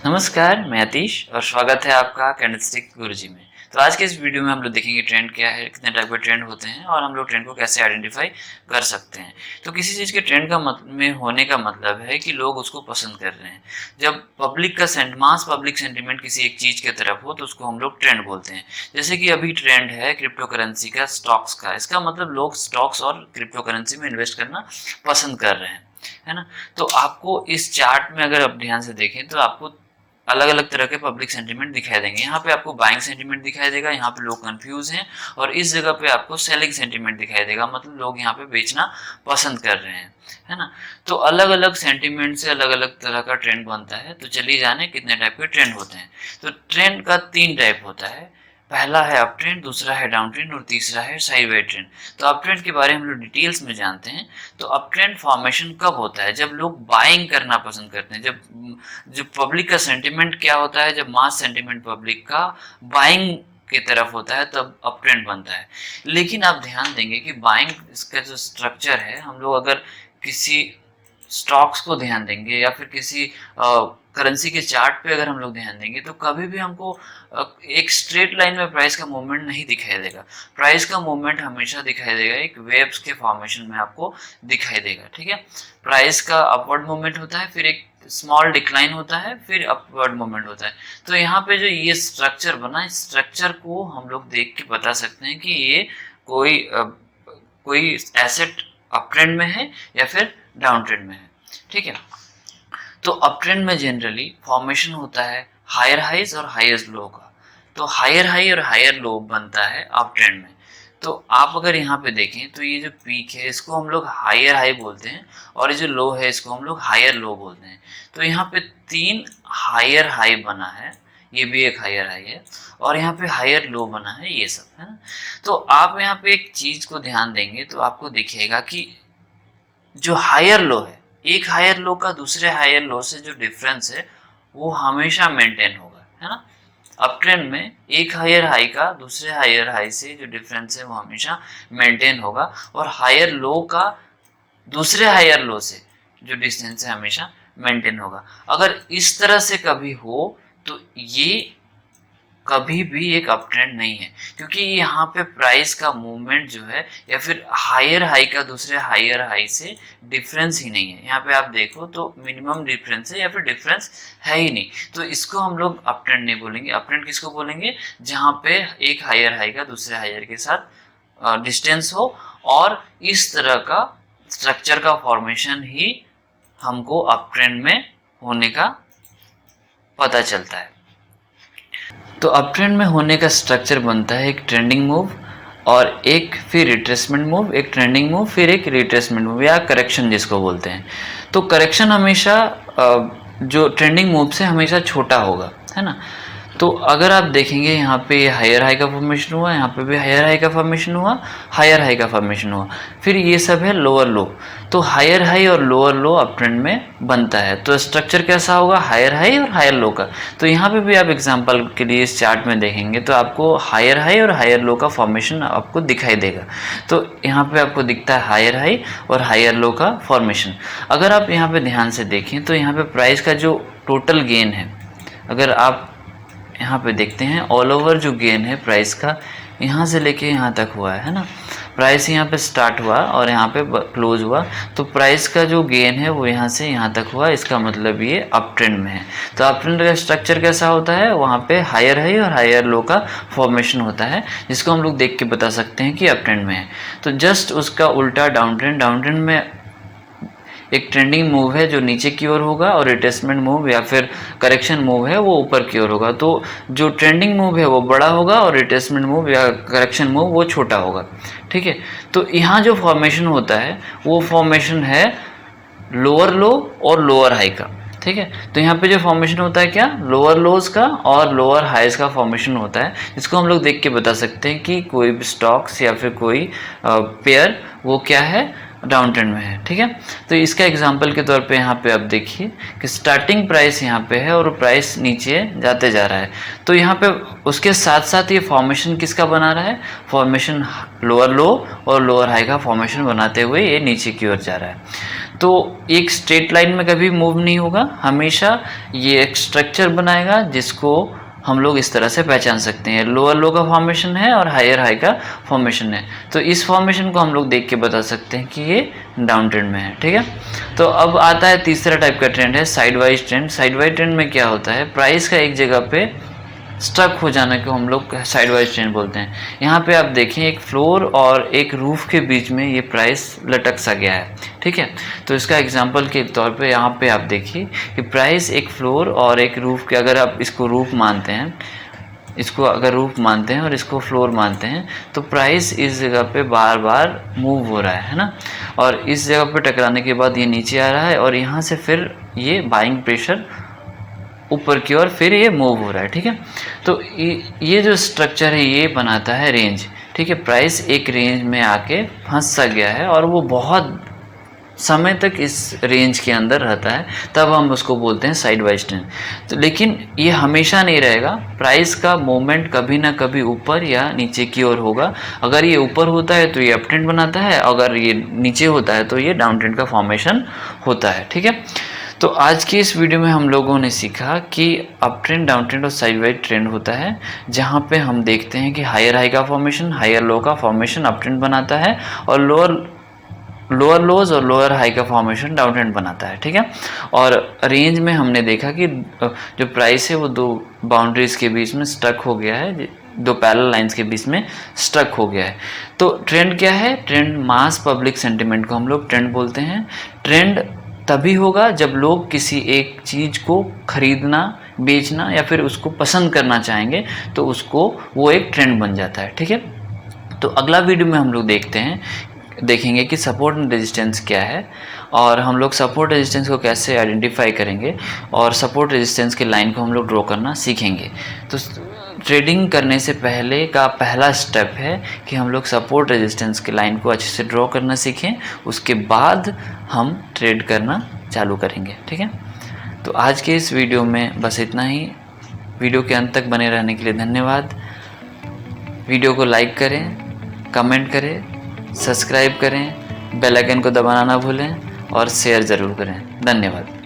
नमस्कार, मैं आतिश और स्वागत है आपका कैंडलस्टिक गुरुजी में। तो आज के इस वीडियो में हम लोग देखेंगे ट्रेंड क्या है, कितने टाइप के ट्रेंड होते हैं और हम लोग ट्रेंड को कैसे आइडेंटिफाई कर सकते हैं। तो किसी चीज़ के ट्रेंड का में होने का मतलब है कि लोग उसको पसंद कर रहे हैं। जब पब्लिक का मास पब्लिक सेंटिमेंट किसी एक चीज़ की तरफ हो तो उसको हम लोग ट्रेंड बोलते हैं। जैसे कि अभी ट्रेंड है क्रिप्टो करेंसी का, स्टॉक्स का। इसका मतलब लोग स्टॉक्स और क्रिप्टो करेंसी में इन्वेस्ट करना पसंद कर रहे हैं, है ना। तो आपको इस चार्ट में अगर आप ध्यान से देखें तो आपको अलग अलग तरह के पब्लिक सेंटीमेंट दिखाई देंगे। यहाँ पे आपको बाइंग सेंटीमेंट दिखाई देगा, यहाँ पे लोग कंफ्यूज हैं, और इस जगह पे आपको सेलिंग सेंटीमेंट दिखाई देगा, मतलब लोग यहाँ पे बेचना पसंद कर रहे हैं, है ना। तो अलग अलग सेंटीमेंट से अलग अलग तरह का ट्रेंड बनता है। तो चलिए जाने कितने टाइप के ट्रेंड होते हैं। तो ट्रेंड का 3 टाइप होता है। पहला है अप ट्रेंड, दूसरा है डाउन ट्रेंड और तीसरा है साइडवेज ट्रेंड। तो अप ट्रेंड के बारे में हम लोग डिटेल्स में जानते हैं। तो अप ट्रेंड फॉर्मेशन कब होता है? जब लोग बाइंग करना पसंद करते हैं। जब पब्लिक का सेंटिमेंट क्या होता है, जब मास सेंटिमेंट पब्लिक का बाइंग की तरफ होता है तब अप ट्रेंड बनता है। लेकिन आप ध्यान देंगे कि बाइंग इसका जो स्ट्रक्चर है, हम लोग अगर किसी स्टॉक्स को ध्यान देंगे या फिर किसी करेंसी के चार्ट पे अगर हम लोग ध्यान देंगे तो कभी भी हमको एक स्ट्रेट लाइन में प्राइस का मूवमेंट नहीं दिखाई देगा। प्राइस का मूवमेंट हमेशा दिखाई देगा एक वेव्स के फॉर्मेशन में आपको दिखाई देगा, ठीक है। प्राइस का अपवर्ड मूवमेंट होता है, फिर एक स्मॉल डिक्लाइन होता है, फिर अपवर्ड मूवमेंट होता है। तो यहाँ पे जो ये स्ट्रक्चर बना, इस स्ट्रक्चर को हम लोग देख के बता सकते हैं कि ये कोई एसेट अप ट्रेंड में है या फिर डाउन ट्रेंड में है, ठीक है। तो अप ट्रेंड में जनरली फॉर्मेशन होता है हायर हाइज और हाईएस्ट लो का। तो हायर हाई और हायर लो बनता है अप ट्रेंड में। तो आप अगर यहाँ पे देखें तो ये जो पीक है इसको हम लोग हायर हाई बोलते हैं, और ये जो लो है इसको हम लोग हायर लो बोलते हैं। तो यहाँ पे 3 हायर हाई बना है, ये भी एक हायर हाई है, और यहाँ पे हायर लो बना है, ये सब, है ना। तो आप यहाँ पे एक चीज को ध्यान देंगे तो आपको दिखेगा कि जो हायर लो है, एक हायर लो का दूसरे हायर लो से जो डिफरेंस है वो हमेशा मेंटेन होगा, है ना। अप ट्रेंड में एक हायर हाई का दूसरे हायर हाई से जो डिफरेंस है वो हमेशा मेंटेन होगा, और हायर लो का दूसरे हायर लो से जो डिस्टेंस है हमेशा मेंटेन होगा। अगर इस तरह से कभी हो तो ये कभी भी एक अप ट्रेंड नहीं है, क्योंकि यहाँ पे प्राइस का मूवमेंट जो है या फिर हायर हाई का दूसरे हायर हाई से डिफरेंस ही नहीं है। यहाँ पे आप देखो तो मिनिमम डिफरेंस है या फिर डिफरेंस है ही नहीं। तो इसको हम लोग अप ट्रेंड नहीं बोलेंगे। अप ट्रेंड किसको बोलेंगे? जहाँ पे एक हायर हाई का दूसरे हायर के साथ डिस्टेंस हो, और इस तरह का स्ट्रक्चर का फॉर्मेशन ही हमको अप ट्रेंड में होने का पता चलता है। तो अप ट्रेंड में होने का स्ट्रक्चर बनता है एक ट्रेंडिंग मूव और एक फिर रिट्रेसमेंट मूव, एक ट्रेंडिंग मूव फिर एक रिट्रेसमेंट मूव या करेक्शन जिसको बोलते हैं। तो करेक्शन हमेशा जो ट्रेंडिंग मूव से हमेशा छोटा होगा, है ना। तो अगर आप देखेंगे यहाँ पे हायर हाई का फॉर्मेशन हुआ, यहाँ पे भी हायर हाई का फॉर्मेशन हुआ, हायर हाई का फॉर्मेशन हुआ, फिर ये सब है लोअर लो। तो हायर हाई और लोअर लो अप ट्रेंड में बनता है। तो स्ट्रक्चर कैसा होगा? हायर हाई और हायर लो का। तो यहाँ पे भी आप एग्जांपल के लिए इस चार्ट में देखेंगे तो आपको हायर हाई और हायर लो का फॉर्मेशन आपको दिखाई देगा। तो यहाँ पे आपको दिखता है हायर हाई और हायर लो का फॉर्मेशन। अगर आप यहाँ पे ध्यान से देखें तो यहाँ पे प्राइस का जो टोटल गेन है, अगर आप यहाँ पे देखते हैं ऑल ओवर जो गेन है प्राइस का, यहाँ से लेके यहाँ तक हुआ है ना। प्राइस यहाँ पे स्टार्ट हुआ और यहाँ पे क्लोज हुआ, तो प्राइस का जो गेन है वो यहाँ से यहाँ तक हुआ। इसका मतलब ये अप ट्रेंड में है। तो अप ट्रेंड का स्ट्रक्चर कैसा होता है? वहाँ पे हायर हाई और हायर लो का फॉर्मेशन होता है, जिसको हम लोग देख के बता सकते हैं कि अप ट्रेंड में है। तो जस्ट उसका उल्टा डाउन ट्रेंड में एक ट्रेंडिंग मूव है जो नीचे की ओर होगा, और रिट्रेसमेंट मूव या फिर करेक्शन मूव है वो ऊपर की ओर होगा। तो जो ट्रेंडिंग मूव है वो बड़ा होगा और रिट्रेसमेंट मूव या करेक्शन मूव वो छोटा होगा, ठीक है। तो यहाँ जो फॉर्मेशन होता है वो फॉर्मेशन है लोअर लो और लोअर हाई का, ठीक है। तो यहाँ पे जो फॉर्मेशन होता है क्या? लोअर लोज का और लोअर हाइज का फॉर्मेशन होता है, जिसको हम लोग देख के बता सकते हैं कि कोई भी स्टॉक्स या फिर कोई पेयर वो क्या है? डाउन ट्रेंड में है, ठीक है। तो इसका एग्जांपल के तौर पे यहाँ पे आप देखिए कि स्टार्टिंग प्राइस यहाँ पे है और प्राइस नीचे जाते जा रहा है। तो यहाँ पे उसके साथ साथ ये फॉर्मेशन किसका बना रहा है? फॉर्मेशन लोअर लो और लोअर हाई का फॉर्मेशन बनाते हुए ये नीचे की ओर जा रहा है। तो एक स्ट्रेट लाइन में कभी मूव नहीं होगा, हमेशा ये एक स्ट्रक्चर बनाएगा जिसको हम लोग इस तरह से पहचान सकते हैं। लोअर लो का फॉर्मेशन है और हायर हाई का फॉर्मेशन है, तो इस फॉर्मेशन को हम लोग देख के बता सकते हैं कि ये डाउन ट्रेंड में है। ठीक है, तो अब आता है तीसरा टाइप का ट्रेंड है side wise trend. Side wise trend में क्या होता है, प्राइस का एक जगह पे स्टक हो जाने को हम लोग साइड वाइज ट्रेंड बोलते हैं। यहाँ पे आप देखें एक फ्लोर और एक रूफ के बीच में ये प्राइस लटक सा गया है। ठीक है, तो इसका एग्जांपल के तौर पे यहाँ पे आप देखिए कि प्राइस एक फ्लोर और एक रूफ के, अगर आप इसको रूफ मानते हैं, इसको अगर रूफ मानते हैं और इसको फ्लोर मानते हैं, तो प्राइस इस जगह पे बार बार मूव हो रहा है ना, और इस जगह पे टकराने के बाद ये नीचे आ रहा है और यहाँ से फिर ये बाइंग प्रेशर ऊपर की ओर फिर ये मूव हो रहा है। ठीक है, तो ये जो स्ट्रक्चर है ये बनाता है रेंज। ठीक है, प्राइस एक रेंज में आके फंस सा गया है और वो बहुत समय तक इस रेंज के अंदर रहता है, तब हम उसको बोलते हैं साइड वाइज ट्रेंड। तो लेकिन ये हमेशा नहीं रहेगा, प्राइस का मूवमेंट कभी ना कभी ऊपर या नीचे की ओर होगा। अगर ये ऊपर होता है तो ये अप ट्रेंड बनाता है, अगर ये नीचे होता है तो ये डाउन ट्रेंड का फॉर्मेशन होता है। ठीक है, तो आज की इस वीडियो में हम लोगों ने सीखा कि अप ट्रेंड, डाउन ट्रेंड और साइड वाइज ट्रेंड होता है, जहाँ पे हम देखते हैं कि हायर हाई का फॉर्मेशन, हायर लो का फॉर्मेशन अप ट्रेंड बनाता है और लोअर लोज और लोअर हाई का फॉर्मेशन डाउन ट्रेंड बनाता है। ठीक है, और रेंज में हमने देखा कि जो प्राइस है वो दो बाउंड्रीज के बीच में स्टक हो गया है, दो पैरेलल लाइंस के बीच में स्टक हो गया है। तो ट्रेंड क्या है, ट्रेंड मास पब्लिक सेंटिमेंट को हम लोग ट्रेंड बोलते हैं। ट्रेंड तभी होगा जब लोग किसी एक चीज़ को खरीदना, बेचना या फिर उसको पसंद करना चाहेंगे, तो उसको वो एक ट्रेंड बन जाता है। ठीक है, तो अगला वीडियो में हम लोग देखेंगे कि सपोर्ट एंड रेजिस्टेंस क्या है, और हम लोग सपोर्ट रेजिस्टेंस को कैसे आइडेंटिफाई करेंगे, और सपोर्ट रेजिस्टेंस की लाइन को हम लोग ड्रॉ करना सीखेंगे। तो ट्रेडिंग करने से पहले का पहला स्टेप है कि हम लोग सपोर्ट रेजिस्टेंस की लाइन को अच्छे से ड्रॉ करना सीखें, उसके बाद हम ट्रेड करना चालू करेंगे। ठीक है, तो आज के इस वीडियो में बस इतना ही। वीडियो के अंत तक बने रहने के लिए धन्यवाद। वीडियो को लाइक करें, कमेंट करें, सब्सक्राइब करें, बेल आइकन को दबाना ना भूलें और शेयर ज़रूर करें। धन्यवाद।